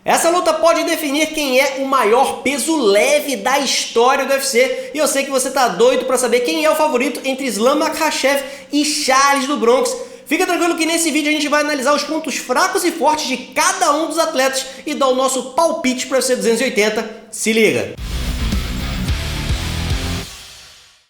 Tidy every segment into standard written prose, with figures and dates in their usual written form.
Essa luta pode definir quem é o maior peso leve da história do UFC. E eu sei que você tá doido para saber quem é o favorito entre Islam Makhachev e Charles do Bronx. Fica tranquilo que nesse vídeo a gente vai analisar os pontos fracos e fortes de cada um dos atletas e dar o nosso palpite para o UFC 280. Se liga!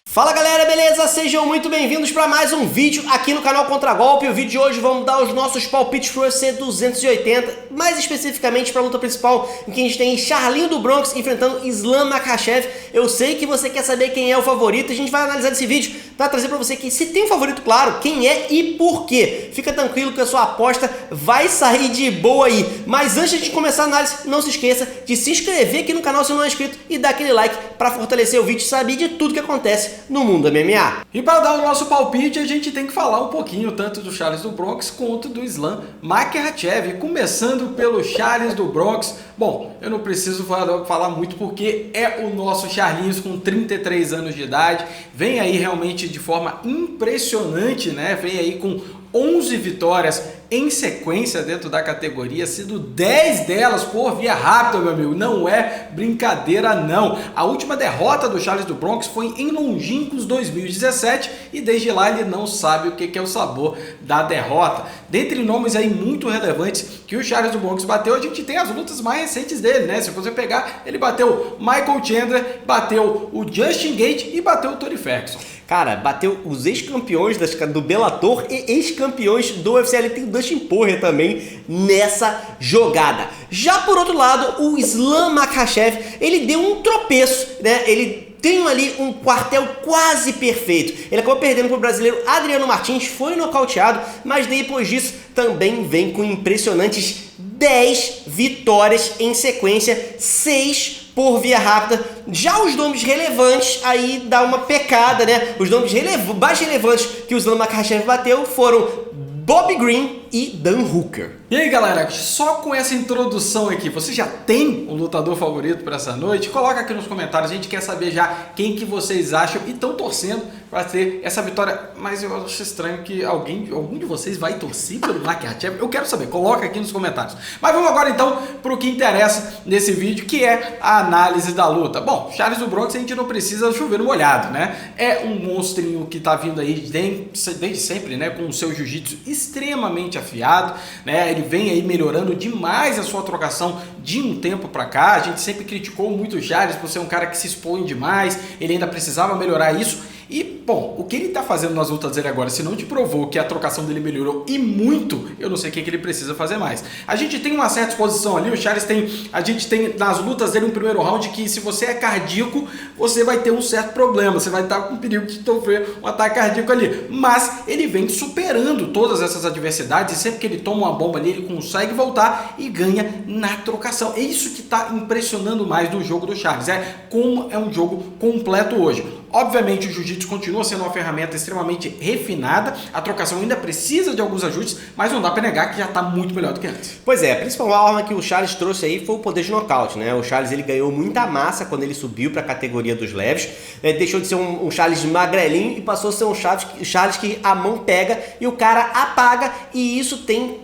Fala galera, beleza? Sejam muito bem-vindos para mais um vídeo aqui no canal Contragolpe. O vídeo de hoje vamos dar os nossos palpites para o UFC 280, mais especificamente para a luta principal, em que a gente tem Charlinho do Bronx enfrentando Islam Makhachev. Eu sei que você quer saber quem é o favorito e a gente vai analisar esse vídeo para trazer para você que se tem um favorito, claro, quem é e por quê. Fica tranquilo que a sua aposta vai sair de boa aí. Mas antes de começar a análise, não se esqueça de se inscrever aqui no canal se não é inscrito e dar aquele like para fortalecer o vídeo e saber de tudo que acontece no mundo MMA. E para dar o nosso palpite, a gente tem que falar um pouquinho tanto do Charles do Bronx quanto do Islam Makhachev. Começando pelo Charles do Bronx. Bom, eu não preciso falar muito porque é o nosso Charlinhos com 33 anos de idade. Vem aí realmente de forma impressionante, né? Vem aí com 11 vitórias em sequência dentro da categoria, sendo 10 delas por via rápida, meu amigo. Não é brincadeira, não. A última derrota do Charles do Bronx foi em longínquos 2017 e desde lá ele não sabe o que é o sabor da derrota. Dentre nomes aí muito relevantes que o Charles do Bronx bateu, a gente tem as lutas mais recentes dele, né? Se você pegar, ele bateu Michael Chandler, bateu o Justin Gaethje e bateu o Tony Ferguson. Cara, bateu os ex-campeões do Bellator e ex-campeões do UFC. Ele tem o Dustin Poirier também nessa jogada. Já por outro lado, o Islam Makhachev, ele deu um tropeço, né? Ele tem ali um quartel quase perfeito. Ele acabou perdendo para o brasileiro Adriano Martins, foi nocauteado, mas depois disso também vem com impressionantes 10 vitórias em sequência, 6 por via rápida. Já os nomes relevantes aí dá uma pecada, né? Os nomes mais relevantes que o Islam Makhachev bateu foram Bobby Green e Dan Hooker. E aí galera, só com essa introdução aqui, você já tem um lutador favorito para essa noite? Coloca aqui nos comentários, a gente quer saber já quem que vocês acham e estão torcendo para ter essa vitória. Mas eu acho estranho que algum de vocês vai torcer pelo Makhachev. Eu quero saber, coloca aqui nos comentários. Mas vamos agora então para o que interessa nesse vídeo, que é a análise da luta. Bom, Charles do Bronx a gente não precisa chover no molhado, né? É um monstrinho que tá vindo aí desde sempre, né? Com o seu jiu-jitsu extremamente afiado, né? Ele vem aí melhorando demais a sua trocação de um tempo pra cá. A gente sempre criticou muito o Charles por ser um cara que se expõe demais, ele ainda precisava melhorar isso. E, bom, o que ele tá fazendo nas lutas dele agora, se não te provou que a trocação dele melhorou e muito, eu não sei o que ele precisa fazer mais. A gente tem uma certa exposição ali, o Charles a gente tem nas lutas dele um primeiro round que se você é cardíaco, você vai ter um certo problema, você vai estar com perigo de sofrer um ataque cardíaco ali. Mas ele vem superando todas essas adversidades e sempre que ele toma uma bomba ali, ele consegue voltar e ganha na trocação. É isso que tá impressionando mais do jogo do Charles, como é um jogo completo hoje. Obviamente o jiu-jitsu continua sendo uma ferramenta extremamente refinada, a trocação ainda precisa de alguns ajustes, mas não dá para negar que já está muito melhor do que antes. Pois é, a principal arma que o Charles trouxe aí foi o poder de nocaute, né? O Charles ele ganhou muita massa quando ele subiu para a categoria dos leves, deixou de ser um Charles magrelinho e passou a ser um Charles que a mão pega e o cara apaga, e isso tem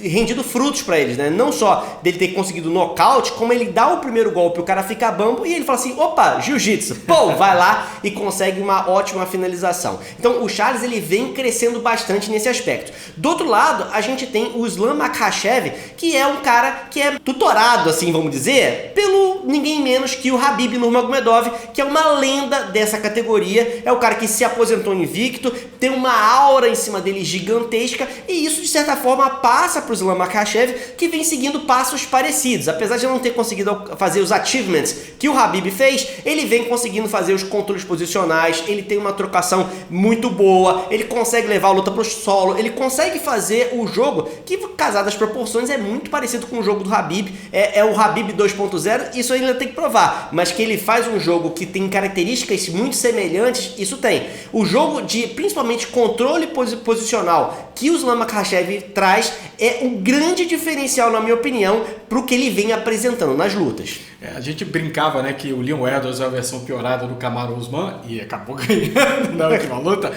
rendido frutos para eles, né? Não só dele ter conseguido nocaute, como ele dá o primeiro golpe, o cara fica bambo e ele fala assim, opa, jiu-jitsu, pô, vai lá e consegue uma ótima finalização. Então o Charles ele vem crescendo bastante nesse aspecto. Do outro lado, a gente tem o Islam Makhachev, que é um cara que é tutorado, assim, vamos dizer, pelo ninguém menos que o Khabib Nurmagomedov, que é uma lenda dessa categoria, é o cara que se aposentou invicto, tem uma aura em cima dele gigantesca, e isso de certa forma passa para o Islam Makhachev, que vem seguindo passos parecidos. Apesar de não ter conseguido fazer os achievements que o Khabib fez, ele vem conseguindo fazer os controles posicionais, ele tem uma trocação muito boa, ele consegue levar a luta para o solo, ele consegue fazer o jogo que, casado às proporções, é muito parecido com o jogo do Khabib, é o Khabib 2.0, isso ele ainda tem que provar, mas que ele faz um jogo que tem características muito semelhantes, isso tem. O jogo de, principalmente, controle posicional que o Islam Makhachev traz é um grande diferencial, na minha opinião, pro que ele vem apresentando nas lutas. A gente brincava, né, que o Leon Edwards é a versão piorada do Kamaru Usman e acabou ganhando na última luta.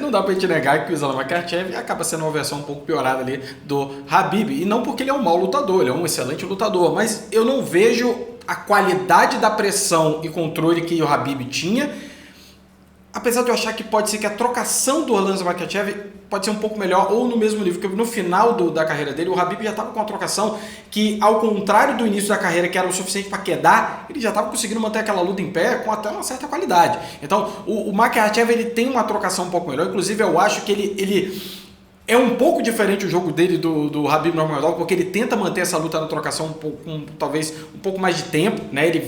Não dá pra gente negar que o Islam Makhachev acaba sendo uma versão um pouco piorada ali do Khabib. E não porque ele é um mau lutador, ele é um excelente lutador, mas eu não vejo a qualidade da pressão e controle que o Khabib tinha. Apesar de eu achar que pode ser que a trocação do Islam Makhachev pode ser um pouco melhor ou no mesmo nível, porque no final da carreira dele, o Khabib já estava com uma trocação que, ao contrário do início da carreira, que era o suficiente para quedar, ele já estava conseguindo manter aquela luta em pé com até uma certa qualidade. Então, o Makhachev, ele tem uma trocação um pouco melhor, inclusive eu acho que ele é um pouco diferente o jogo dele do Khabib Nurmagomedov, porque ele tenta manter essa luta na trocação talvez um pouco mais de tempo, né? Ele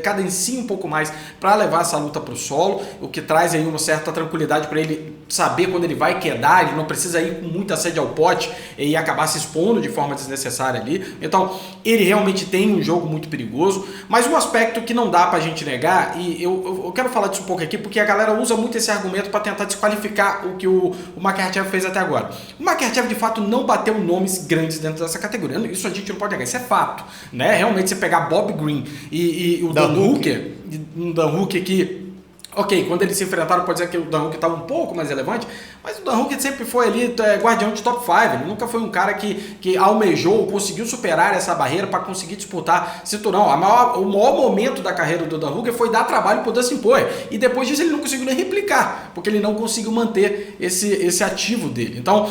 cadencia um pouco mais para levar essa luta para o solo, o que traz aí uma certa tranquilidade para ele saber quando ele vai quedar, ele não precisa ir com muita sede ao pote e acabar se expondo de forma desnecessária ali. Então, ele realmente tem um jogo muito perigoso, mas um aspecto que não dá pra gente negar, e eu quero falar disso um pouco aqui, porque a galera usa muito esse argumento para tentar desqualificar o que o Makhachev fez até agora. O Makhachev, de fato, não bateu nomes grandes dentro dessa categoria, isso a gente não pode negar, isso é fato, né? Realmente, você pegar Bob Green e o Dan Hooker, que ok, quando eles se enfrentaram, pode dizer que o Dan Hooker estava um pouco mais relevante, mas o Dan Hooker sempre foi ali guardião de top 5, ele nunca foi um cara que almejou, conseguiu superar essa barreira para conseguir disputar cinturão. O maior momento da carreira do Dan Hooker foi dar trabalho para o Dustin Poirier, e depois disso ele não conseguiu nem replicar, porque ele não conseguiu manter esse ativo dele. Então,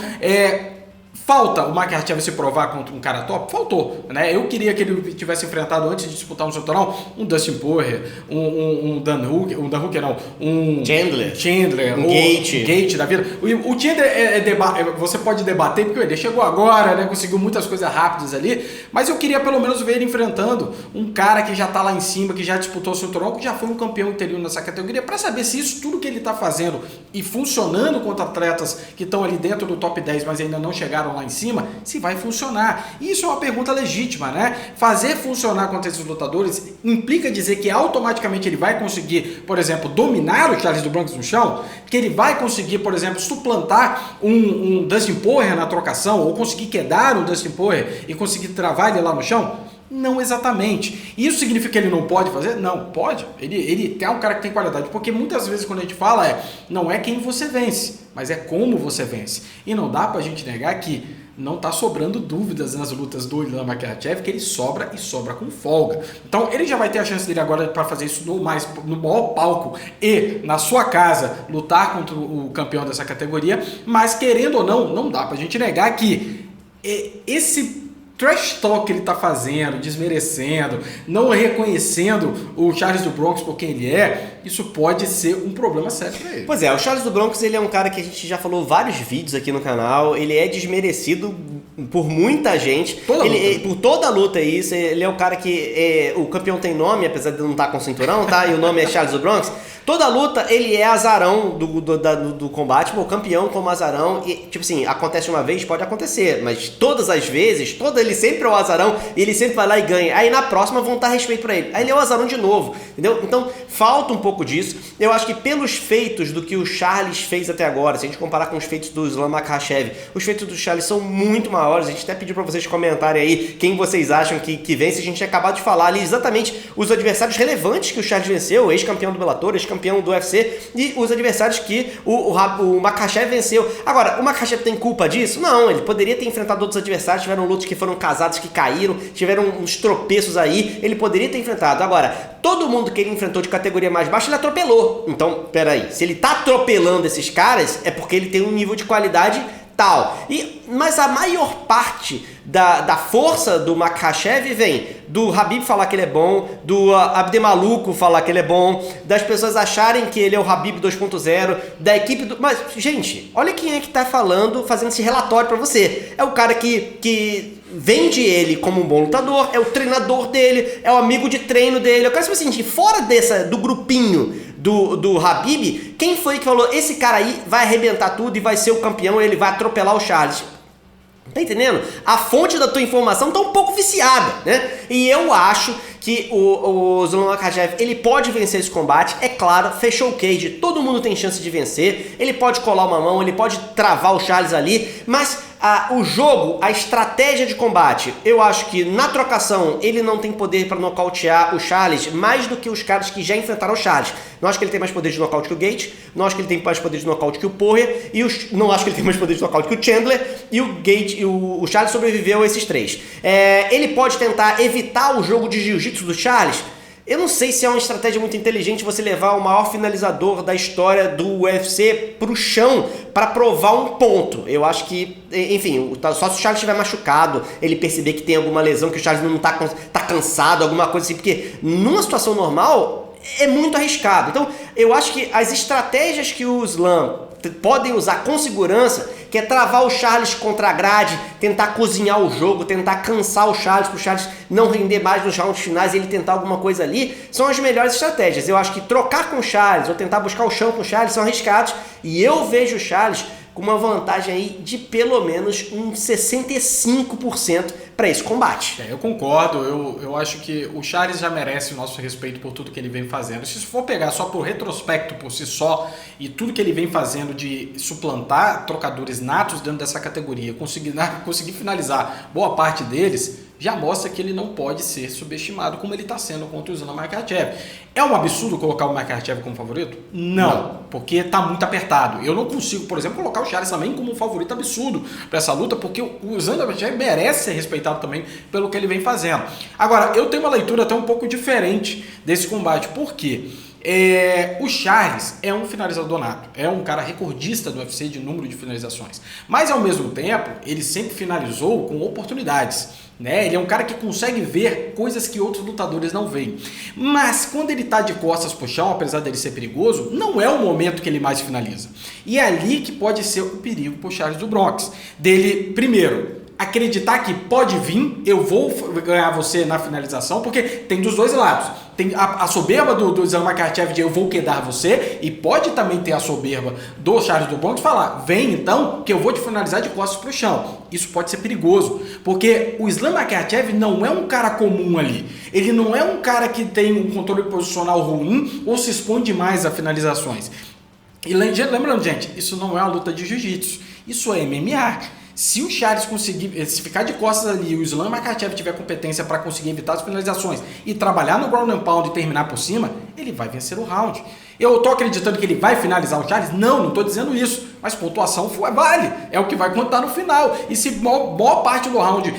falta o Makhachev se provar contra um cara top? Faltou, né? Eu queria que ele tivesse enfrentado antes de disputar um cinturão um Dustin Poirier, um Dan Hooker, um Chandler, um Gate da vida. O Chandler você pode debater porque ele chegou agora, né? Conseguiu muitas coisas rápidas ali, mas eu queria pelo menos ver ele enfrentando um cara que já tá lá em cima, que já disputou o cinturão, que já foi um campeão interino nessa categoria, para saber se isso tudo que ele tá fazendo e funcionando contra atletas que estão ali dentro do top 10, mas ainda não chegaram lá em cima, se vai funcionar. Isso é uma pergunta legítima, né? Fazer funcionar contra esses lutadores implica dizer que automaticamente ele vai conseguir, por exemplo, dominar o Charles do Bronx no chão, que ele vai conseguir, por exemplo, suplantar um Dustin Poirier na trocação, ou conseguir quedar o Dustin Poirier e conseguir travar ele lá no chão? Não exatamente. Isso significa que ele não pode fazer? Não, pode. Ele é um cara que tem qualidade, porque muitas vezes quando a gente fala não é quem você vence, mas é como você vence. E não dá pra gente negar que não tá sobrando dúvidas nas lutas do Islam Makhachev, que ele sobra e sobra com folga. Então ele já vai ter a chance dele agora para fazer isso no maior palco e na sua casa lutar contra o campeão dessa categoria, mas querendo ou não dá pra gente negar que esse trash talk que ele tá fazendo, desmerecendo, não reconhecendo o Charles do Bronx por quem ele é, isso pode ser um problema sério pra ele. Pois é, o Charles do Bronx, ele é um cara que a gente já falou vários vídeos aqui no canal, ele é desmerecido por muita gente, por toda a luta isso, ele é um cara que o campeão tem nome, apesar de não estar com cinturão, tá? E o nome é Charles do Bronx. Toda luta, ele é azarão do combate, o campeão como azarão, e tipo assim, acontece uma vez, pode acontecer, mas todas as vezes, ele sempre é o azarão, e ele sempre vai lá e ganha, aí na próxima vão dar respeito pra ele, aí ele é o azarão de novo, entendeu? Então, falta um pouco disso. Eu acho que pelos feitos do que o Charles fez até agora, se a gente comparar com os feitos do Islam Makhachev, os feitos do Charles são muito maiores. A gente até pediu pra vocês comentarem aí quem vocês acham que vence. A gente tinha acabado de falar ali exatamente os adversários relevantes que o Charles venceu, ex-campeão do Bellator, ex-campeão do UFC, e os adversários que o Makhachev venceu. Agora, o Makhachev tem culpa disso? Não, ele poderia ter enfrentado outros adversários, tiveram lutas que foram casados, que caíram, tiveram uns tropeços aí, ele poderia ter enfrentado. Agora, todo mundo que ele enfrentou de categoria mais baixa, ele atropelou. Então, peraí, se ele tá atropelando esses caras, é porque ele tem um nível de qualidade tal. Mas a maior parte da força do Makhachev vem do Khabib falar que ele é bom, do Abdemaluco falar que ele é bom, das pessoas acharem que ele é o Khabib 2.0, da equipe do... Mas, gente, olha quem é que tá fazendo esse relatório pra você. É o cara que vende ele como um bom lutador, é o treinador dele, é o amigo de treino dele. Eu quero saber o seguinte, fora do grupinho do Khabib, quem foi que falou, esse cara aí vai arrebentar tudo e vai ser o campeão, ele vai atropelar o Charles? Tá entendendo? A fonte da tua informação tá um pouco viciada, né? E eu acho que o Islam Makhachev, ele pode vencer esse combate, é claro, fechou o cage, todo mundo tem chance de vencer, ele pode colar uma mão, ele pode travar o Charles ali, mas o jogo, a estratégia de combate, eu acho que na trocação ele não tem poder para nocautear o Charles mais do que os caras que já enfrentaram o Charles. Não acho que ele tem mais poder de nocaute que o Gate, não acho que ele tem mais poder de nocaute que o Poirier, não acho que ele tem mais poder de nocaute que o Chandler, e o Gate e o Charles sobreviveu a esses três. Ele pode tentar evitar o jogo de jiu-jitsu do Charles. Eu não sei se é uma estratégia muito inteligente você levar o maior finalizador da história do UFC pro chão para provar um ponto. Eu acho que, enfim, só se o Charles estiver machucado, ele perceber que tem alguma lesão, que o Charles não tá cansado, alguma coisa assim, porque numa situação normal é muito arriscado. Então, eu acho que as estratégias que o Islam podem usar com segurança, que é travar o Charles contra a grade, tentar cozinhar o jogo, tentar cansar o Charles, para o Charles não render mais nos rounds finais e ele tentar alguma coisa ali, são as melhores estratégias. Eu acho que trocar com o Charles ou tentar buscar o chão com o Charles são arriscados, e eu vejo o Charles com uma vantagem aí de pelo menos uns 65% para esse combate. Eu concordo, eu acho que o Charles já merece o nosso respeito por tudo que ele vem fazendo. Se for pegar só por retrospecto por si só e tudo que ele vem fazendo de suplantar trocadores natos dentro dessa categoria, conseguir finalizar boa parte deles, já mostra que ele não pode ser subestimado como ele está sendo contra o Islam Makhachev. É um absurdo colocar o Makhachev como favorito? Não, porque está muito apertado. Eu não consigo, por exemplo, colocar o Charles também como um favorito absurdo para essa luta, porque o Islam Makhachev merece ser respeitado também pelo que ele vem fazendo. Agora, eu tenho uma leitura até um pouco diferente desse combate. Por quê? O Charles é um finalizador nato, é um cara recordista do UFC de número de finalizações, mas ao mesmo tempo ele sempre finalizou com oportunidades, né? Ele é um cara que consegue ver coisas que outros lutadores não veem, mas quando ele tá de costas pro chão, apesar dele ser perigoso, não é o momento que ele mais finaliza, e é ali que pode ser o perigo pro Charles do Bronx, dele primeiro acreditar que pode vir, eu vou ganhar você na finalização, porque tem dos dois lados. Tem a soberba do Islam Makhachev de eu vou quedar você, e pode também ter a soberba do Charles do Bronx falar, vem então que eu vou te finalizar de costas pro chão. Isso pode ser perigoso, porque o Islam Makhachev não é um cara comum ali. Ele não é um cara que tem um controle posicional ruim ou se expõe demais a finalizações. E lembrando, gente, isso não é uma luta de jiu-jitsu, isso é MMA. Se o Charles conseguir, se ficar de costas ali e o Islam Makhachev tiver competência para conseguir evitar as finalizações e trabalhar no ground and pound e terminar por cima, ele vai vencer o round. Eu tô acreditando que ele vai finalizar o Charles? Não tô dizendo isso. Mas pontuação vale. É o que vai contar no final. E se boa parte do round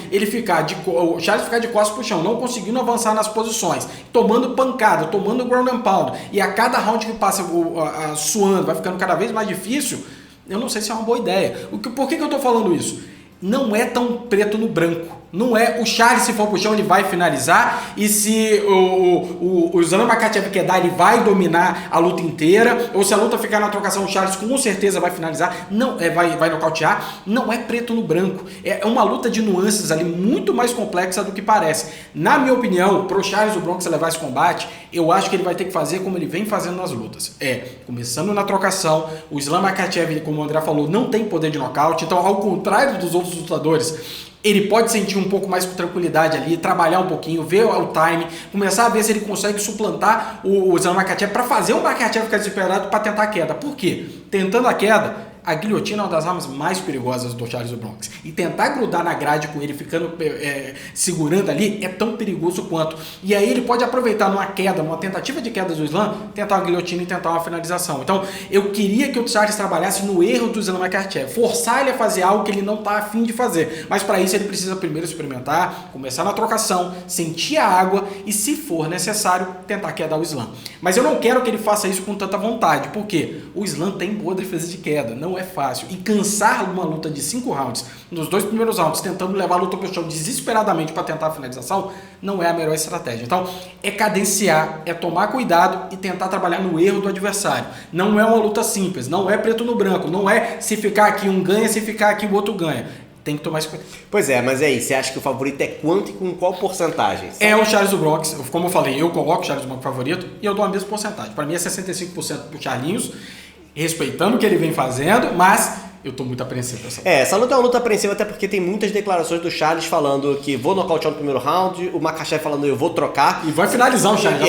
o Charles ficar de costas pro chão, não conseguindo avançar nas posições, tomando pancada, tomando ground and pound, e a cada round que passa suando, vai ficando cada vez mais difícil, eu não sei se é uma boa ideia. Por que eu estou falando isso? Não é tão preto no branco. Não é o Charles, se for pro chão, ele vai finalizar, e se o Islam Makhachev quedar, ele vai dominar a luta inteira, ou se a luta ficar na trocação, o Charles com certeza vai finalizar, não vai nocautear. Não é preto no branco, é uma luta de nuances ali muito mais complexa do que parece. Na minha opinião, pro Charles do Bronx levar esse combate, eu acho que ele vai ter que fazer como ele vem fazendo nas lutas, começando na trocação. O Islam Makhachev, como o André falou, não tem poder de nocaute, então ao contrário dos outros lutadores, ele pode sentir um pouco mais com tranquilidade ali, trabalhar um pouquinho, ver o time, começar a ver se ele consegue suplantar o Islam Makhachev para fazer o Makhachev ficar desesperado para tentar a queda. Por quê? Tentando a queda, a guilhotina é uma das armas mais perigosas do Charles do Bronx. E tentar grudar na grade com ele, ficando segurando ali, é tão perigoso quanto. E aí ele pode aproveitar numa queda, numa tentativa de queda do Islam, tentar uma guilhotina e tentar uma finalização. Então, eu queria que o Charles trabalhasse no erro do Islam Makhachev, forçar ele a fazer algo que ele não está afim de fazer. Mas para isso ele precisa primeiro experimentar, começar na trocação, sentir a água e, se for necessário, tentar quedar o Islam. Mas eu não quero que ele faça isso com tanta vontade, porque o Islam tem boa defesa de queda, não é fácil. E cansar uma luta de 5 rounds, nos 2 primeiros rounds, tentando levar a luta para o chão desesperadamente para tentar a finalização, não é a melhor estratégia. Então, é cadenciar, é tomar cuidado e tentar trabalhar no erro do adversário. Não é uma luta simples, não é preto no branco, não é se ficar aqui um ganha, se ficar aqui o outro ganha. Tem que tomar esse cuidado. Pois é, mas aí, você acha que o favorito é quanto e com qual porcentagem? É o Charles do Bronx. Como eu falei, eu coloco o Charles do Bronx favorito e eu dou a mesma porcentagem. Para mim é 65% pro Charlinhos, respeitando o que ele vem fazendo, mas eu tô muito apreensivo. Essa luta é uma luta apreensiva até porque tem muitas declarações do Charles falando que vou nocautear no primeiro round, o Makhachev falando eu vou trocar. E vai finalizar o Charles.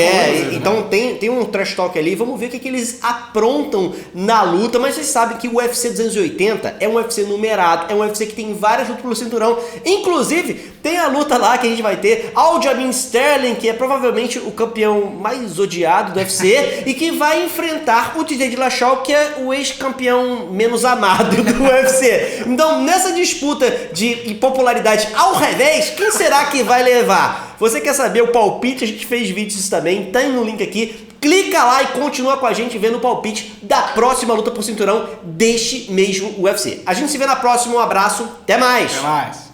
Então tem um trash talk ali, vamos ver o que eles aprontam na luta, mas vocês sabem que o UFC 280 é um UFC numerado, é um UFC que tem várias lutas pelo cinturão, inclusive tem a luta lá que a gente vai ter, Aljamain Sterling, que é provavelmente o campeão mais odiado do UFC e que vai enfrentar o TJ Dillashaw, que é o ex-campeão menos amado do UFC. Então, nessa disputa de popularidade ao revés, quem será que vai levar? Você quer saber o palpite? A gente fez vídeos disso também, tá no link aqui. Clica lá e continua com a gente vendo o palpite da próxima luta por cinturão deste mesmo UFC. A gente se vê na próxima, um abraço, até mais! Até mais!